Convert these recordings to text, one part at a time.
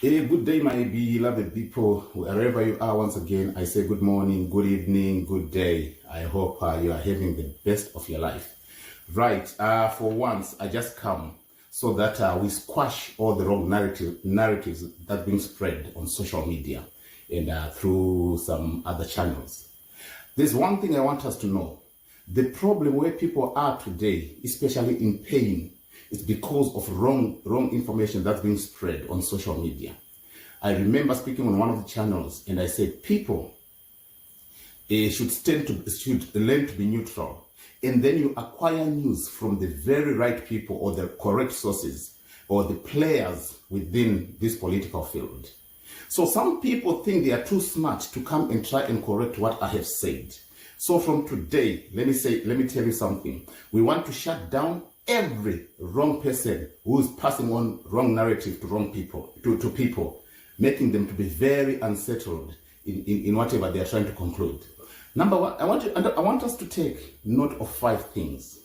A good day, my beloved people, wherever you are. Once again, I say good morning, good evening, good day. I hope you are having the best of your life. Right, for once, I just come so that we squash all the wrong narratives that being spread on social media and through some other channels. There's one thing I want us to know. The problem where people are today, especially in pain, is because of wrong information that's being spread on social media. I remember speaking on one of the channels and I said people should learn to be neutral, and then you acquire news from the very right people or the correct sources or the players within this political field. So some people think they are too smart to come and try and correct what I have said. So from today, let me tell you something. We want to shut down every wrong person who is passing on wrong narrative to wrong people, to people, making them to be very unsettled in whatever they are trying to conclude. Number one, I want us to take note of 5 things.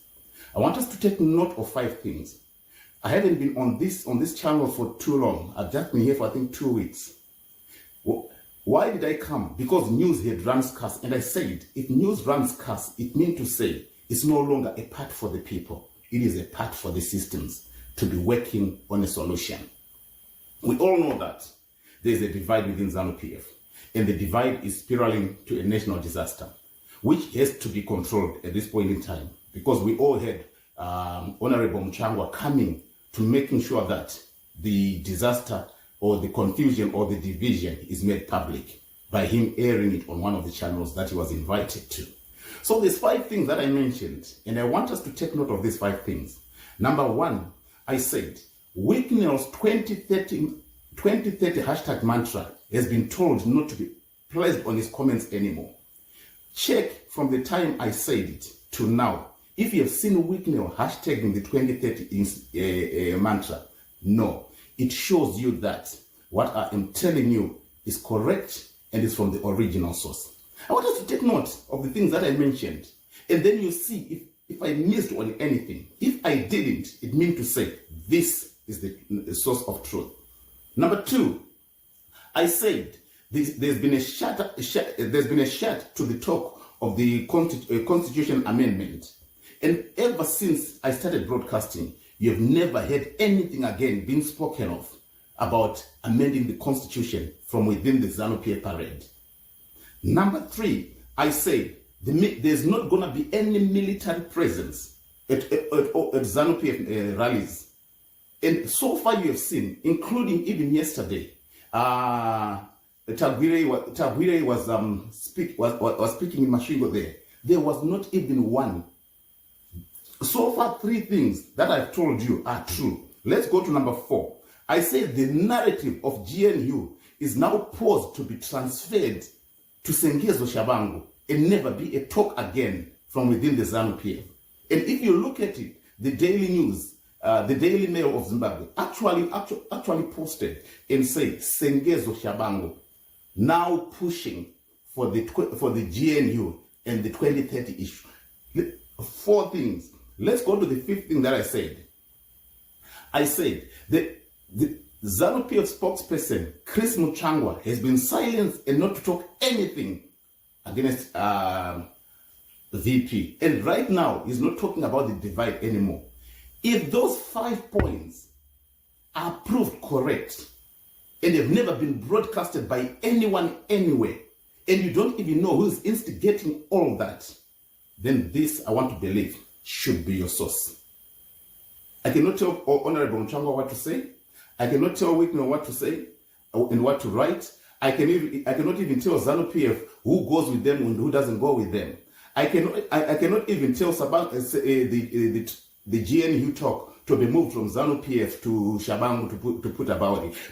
I want us to take note of 5 things. I haven't been on this channel for too long. I've just been here for I think 2 weeks. Why did I come? Because news had run scarce, and I said if news runs scarce, it means to say it's no longer a part for the people. It is a part for the systems to be working on a solution. We all know that there is a divide within ZANU-PF, and the divide is spiraling to a national disaster, which has to be controlled at this point in time, because we all had Honorable Mnangagwa coming to making sure that the disaster or the confusion or the division is made public by him airing it on one of the channels that he was invited to. So there's 5 things that I mentioned, and I want us to take note of these 5 things. Number 1, I said, Wicknell's 2030 hashtag mantra has been told not to be placed on his comments anymore. Check from the time I said it to now. If you have seen Wicknell hashtagging the 2030 mantra, no. It shows you that what I am telling you is correct and is from the original source. I want us to take note of the things that I mentioned, and then you see if I missed on anything. If I didn't, it means to say this is the source of truth. Number 2, I said there's been a shut to the talk of the Constitution amendment, and ever since I started broadcasting, you have never heard anything again being spoken of about amending the Constitution from within the ZANU-PF parade. Number 3, I say there's not going to be any military presence at ZANU-PF rallies. And so far you have seen, including even yesterday, Kasukuwere was speaking in Mashingo there. There was not even one. So far, 3 things that I've told you are true. Let's go to number 4. I say the narrative of GNU is now poised to be transferred to Sengezo Shabangu and never be a talk again from within the ZANU-PF. And if you look at it, the Daily News, the Daily Mail of Zimbabwe actually posted and say Sengezo Shabangu now pushing for the GNU and the 2030 issue. 4 things. Let's go to the 5th thing that I said. I said the ZANU-PF spokesperson, Chris Mnangagwa, has been silenced and not to talk anything against the VP. And right now, he's not talking about the divide anymore. If those 5 points are proved correct and have never been broadcasted by anyone anywhere, and you don't even know who's instigating all that, then this, I want to believe, should be your source. I cannot tell Honorable Mnangagwa what to say. I cannot tell Wicknell what to say and what to write. I cannot even tell ZANU-PF who goes with them and who doesn't go with them. I cannot even tell the GNU talk to be moved from ZANU-PF to Shabangu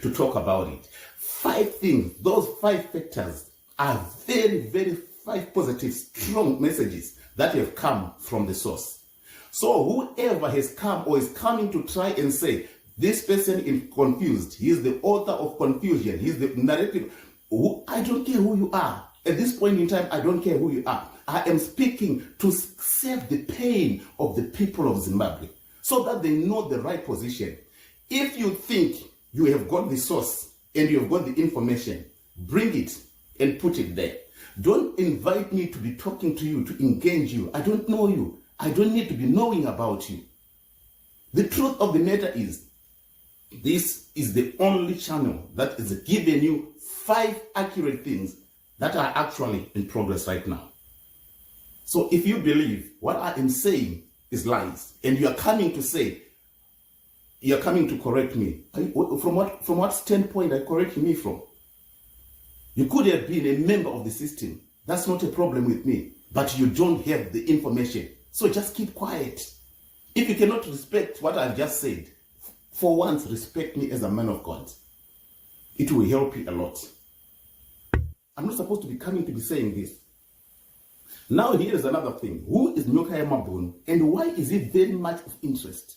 to talk about it. 5 things. Those 5 factors are very, very 5 positive, strong messages that have come from the source. So whoever has come or is coming to try and say, this person is confused, he is the author of confusion, he is the narrative, I don't care who you are. At this point in time, I don't care who you are. I am speaking to save the pain of the people of Zimbabwe so that they know the right position. If you think you have got the source and you've got the information, bring it and put it there. Don't invite me to be talking to you, to engage you. I don't know you. I don't need to be knowing about you. The truth of the matter is, this is the only channel that is giving you 5 accurate things that are actually in progress right now. So if you believe what I am saying is lies, and you are coming to say, you are coming to correct me, from what standpoint are you correcting me from? You could have been a member of the system. That's not a problem with me, but you don't have the information. So just keep quiet. If you cannot respect what I've just said, for once, respect me as a man of God. It will help you a lot. I'm not supposed to be coming to be saying this. Now here is another thing. Who is Pamamo, and why is it very much of interest?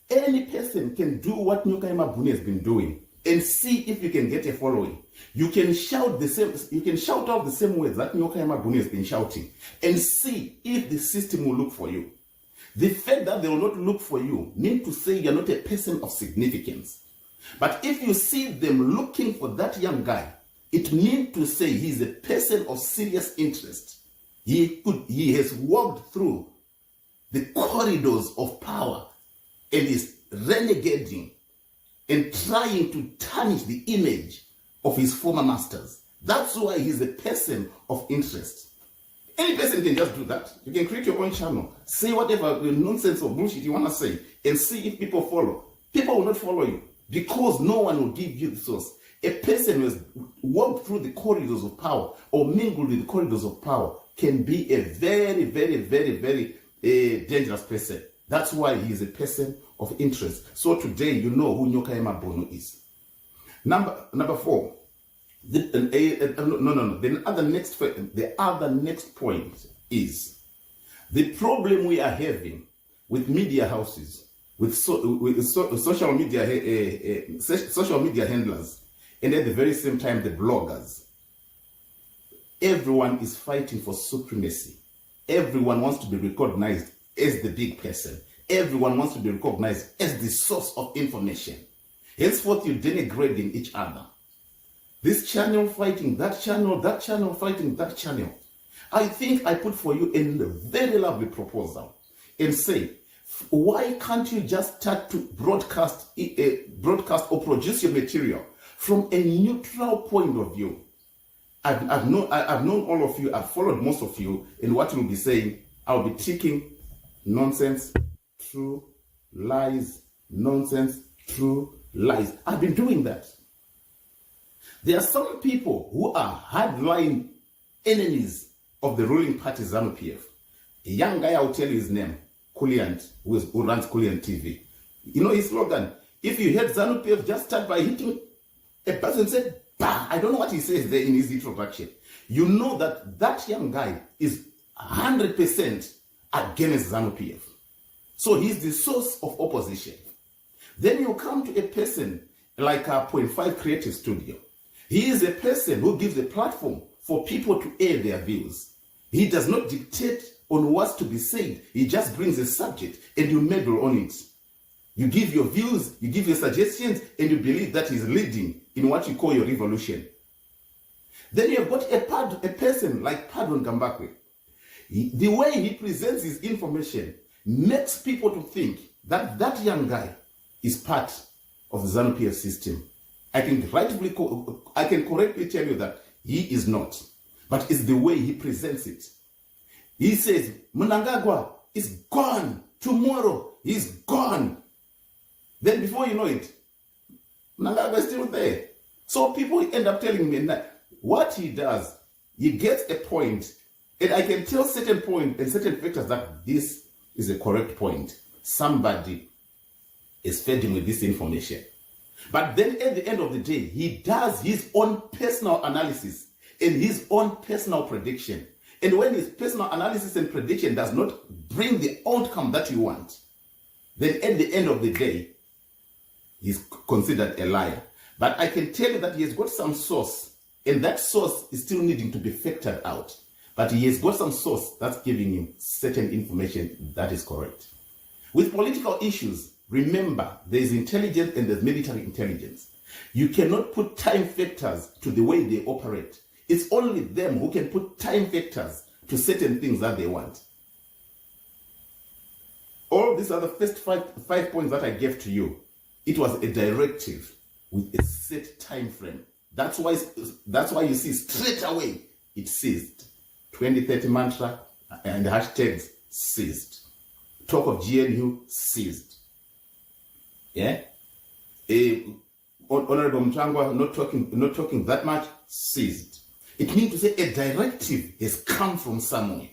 Any person can do what Pamamo has been doing and see if you can get a following. You can shout out the same words that Pamamo has been shouting and see if the system will look for you. The fact that they will not look for you means to say you're not a person of significance. But if you see them looking for that young guy, it means to say he's a person of serious interest. He has walked through the corridors of power and is renegading and trying to tarnish the image of his former masters. That's why he's a person of interest. Any person can just do that. You can create your own channel, say whatever nonsense or bullshit you want to say, and see if people follow. People will not follow you because no one will give you the source. A person who has walked through the corridors of power or mingled with the corridors of power can be a very, very, very, very dangerous person. That's why he is a person of interest. So today you know who Pamamo is. Number 4. The other next point is the problem we are having with media houses, with social media handlers, and at the very same time the bloggers. Everyone is fighting for supremacy. Everyone wants to be recognized as the big person. Everyone wants to be recognized as the source of information. Henceforth, you're denigrating each other. This channel fighting that channel fighting that channel. I think I put for you a very lovely proposal and say, why can't you just start to broadcast or produce your material from a neutral point of view? I've known all of you, I've followed most of you, and what you'll be saying, I'll be taking nonsense, true, lies, nonsense, true, lies. I've been doing that. There are some people who are hardline enemies of the ruling party ZANU-PF. A young guy, I'll tell you his name, Kuliant, who runs Kuliant TV. You know his slogan? If you heard ZANU-PF, just start by hitting a button and say, bah! I don't know what he says there in his introduction. You know that that young guy is 100% against ZANU-PF. So he's the source of opposition. Then you come to a person like a 0.5 Creative Studio. He is a person who gives a platform for people to air their views. He does not dictate on what's to be said. He just brings a subject and you meddle on it. You give your views, you give your suggestions, and you believe that he's leading in what you call your revolution. Then you have got a person like Pardon Gambakwe. The way he presents his information makes people to think that that young guy is part of the ZANU-PF system. I can correctly tell you that he is not. But it's the way he presents it. He says, Mnangagwa is gone. Tomorrow, he's gone. Then before you know it, Mnangagwa is still there. So people end up telling me that what he does, he gets a point, and I can tell certain point and certain factors that this is a correct point. Somebody is fed him with this information. But then at the end of the day, he does his own personal analysis and his own personal prediction. And when his personal analysis and prediction does not bring the outcome that you want, then at the end of the day, he's considered a liar. But I can tell you that he has got some source, and that source is still needing to be factored out. But he has got some source that's giving him certain information that is correct. With political issues, remember, there is intelligence and there's military intelligence. You cannot put time factors to the way they operate. It's only them who can put time factors to certain things that they want. All these are the first five points that I gave to you. It was a directive with a set time frame. That's why you see straight away it ceased. 2030 mantra and hashtags ceased. Talk of GNU ceased. Yeah? Honorable Mnangagwa not talking that much ceased. It means to say a directive has come from somewhere.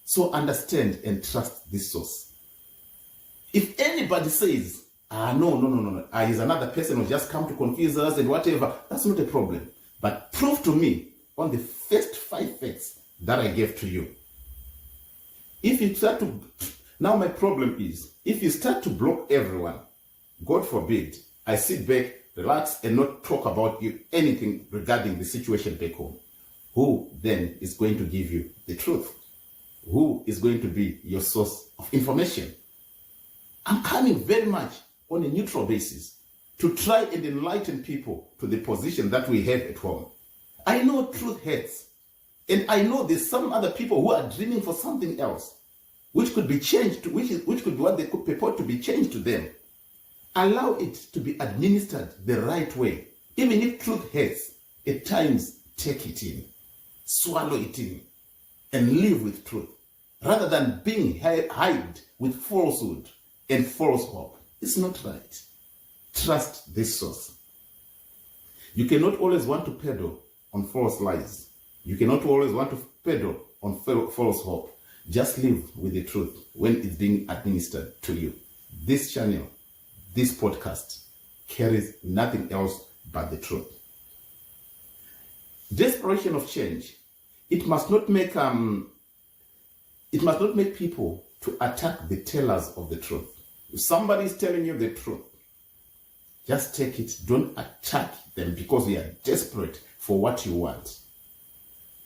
So understand and trust this source. If anybody says, no, he's another person who just come to confuse us and whatever, that's not a problem. But prove to me on the first 5 facts that I gave to you. If you start to, now my problem is, if you start to block everyone, God forbid, I sit back, relax, and not talk about you anything regarding the situation back home, who then is going to give you the truth? Who is going to be your source of information? I'm coming very much on a neutral basis to try and enlighten people to the position that we have at home. I know truth hurts, and I know there's some other people who are dreaming for something else, which could be changed to, which could be what they could purport to be changed to them. Allow it to be administered the right way. Even if truth hurts, at times take it in, swallow it in, and live with truth, rather than being hyped with falsehood and false hope. It's not right. Trust this source. You cannot always want to peddle on false lies. You cannot always want to peddle on false hope. Just live with the truth when it's being administered to you. This channel, this podcast, carries nothing else but the truth. Desperation of change. It must not make people to attack the tellers of the truth. If somebody is telling you the truth, just take it. Don't attack them because you are desperate for what you want.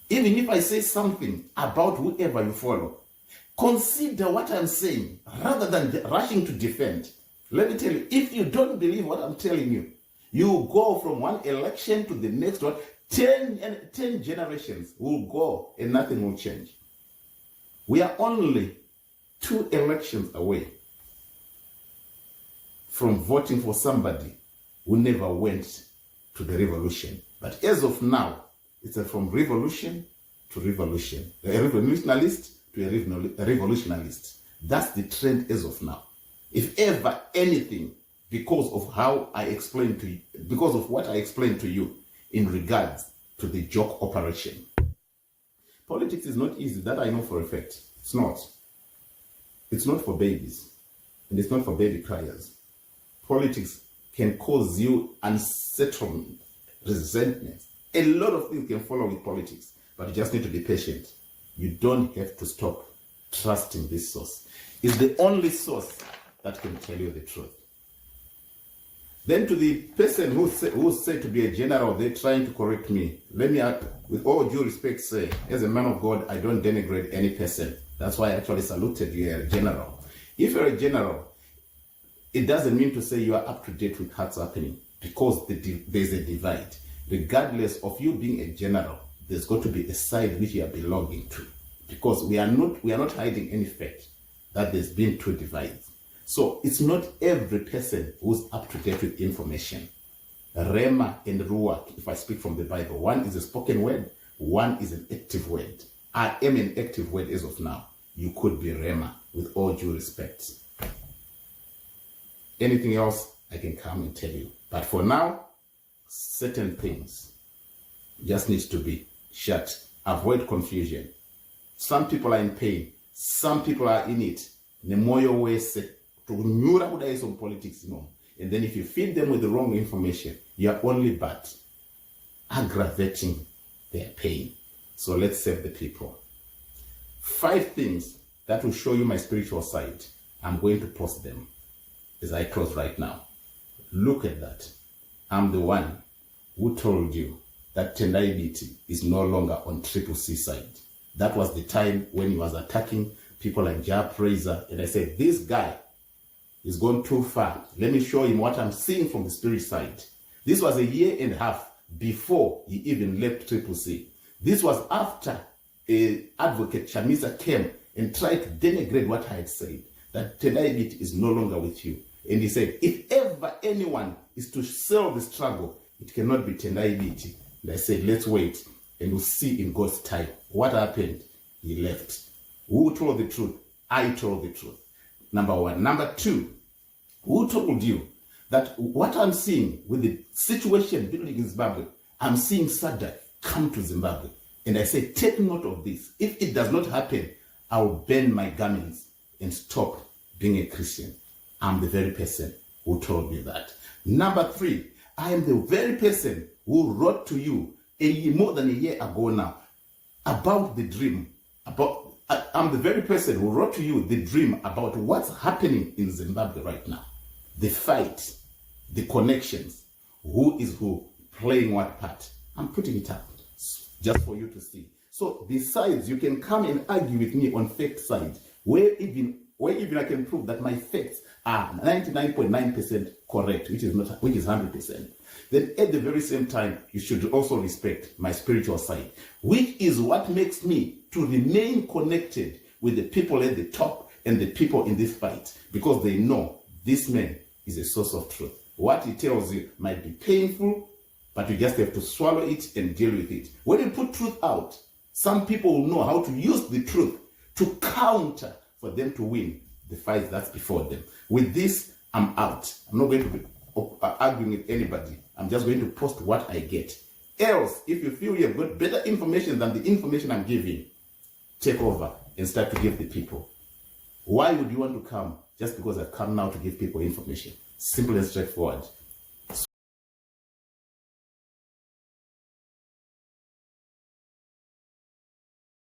Even if I say something about whoever you follow, consider what I'm saying rather than rushing to defend. Let me tell you, if you don't believe what I'm telling you, you go from one election to the next one, 10 generations will go and nothing will change. We are only 2 elections away from voting for somebody who never went to the revolution. But as of now, it's from revolution to revolution. A revolutionalist to a revolutionalist. That's the trend as of now. If ever anything, because of how I explained to you, because of what I explained to you in regards to the joke operation. Politics is not easy, that I know for a fact. It's not. It's not for babies. And it's not for baby criers. Politics can cause you unsettlement, resentment. A lot of things can follow with politics, but you just need to be patient. You don't have to stop trusting this source. It's the only source that can tell you the truth. Then to the person who's said to be a general, they're trying to correct me. Let me, with all due respect, say, as a man of God, I don't denigrate any person. That's why I actually saluted you, a general. If you're a general, it doesn't mean to say you are up to date with what's happening, because there's a divide. Regardless of you being a general, there's got to be a side which you are belonging to, because we are not hiding any fact that there's been 2 divides. So it's not every person who's up to date with information. Rema and Ruach, if I speak from the Bible, one is a spoken word, one is an active word. I am an active word as of now. You could be Rema, with all due respect. Anything else, I can come and tell you. But for now, certain things just need to be shut. Avoid confusion. Some people are in pain. Some people are in it. Nemoyo wese to nyura kudai some politics, And then if you feed them with the wrong information, you are only but aggravating their pain. So let's save the people. 5 things that will show you my spiritual side. I'm going to post them as I close right now. Look at that. I'm the one who told you that Tendai Biti is no longer on Triple C side. That was the time when he was attacking people like Jah Praiser. And I said, this guy is gone too far. Let me show him what I'm seeing from the spirit side. This was a year and a half before he even left Triple C. This was after Advocate Chamisa came and tried to denigrate what I had said, that Tendai Biti is no longer with you. And he said, if ever anyone is to sell the struggle, it cannot be Tendai Biti. And I said, let's wait and we'll see in God's time. What happened? He left. Who told the truth? I told the truth. Number one. Number two, who told you that what I'm seeing with the situation building in Zimbabwe, I'm seeing SADC come to Zimbabwe. And I say, take note of this. If it does not happen, I'll burn my garments and stop being a Christian. I'm the very person who told me that. Number three, I am the very person who wrote to you more than a year ago now about the dream. I'm the very person who wrote to you the dream about what's happening in Zimbabwe right now. The fight, the connections, who is who, playing what part. I'm putting it up just for you to see. So besides, you can come and argue with me on fact side, where even I can prove that my facts are 99.9% correct, which is 100%. Then at the very same time, you should also respect my spiritual side, which is what makes me to remain connected with the people at the top and the people in this fight, because they know this man is a source of truth. What he tells you might be painful, but you just have to swallow it and deal with it. When you put truth out, some people will know how to use the truth to counter for them to win the fight that's before them. With this, I'm out. I'm not going to be arguing with anybody. I'm just going to post what I get. Else, if you feel you've got better information than the information I'm giving, take over and start to give the people. Why would you want to come? Just because I've come now to give people information. Simple and straightforward.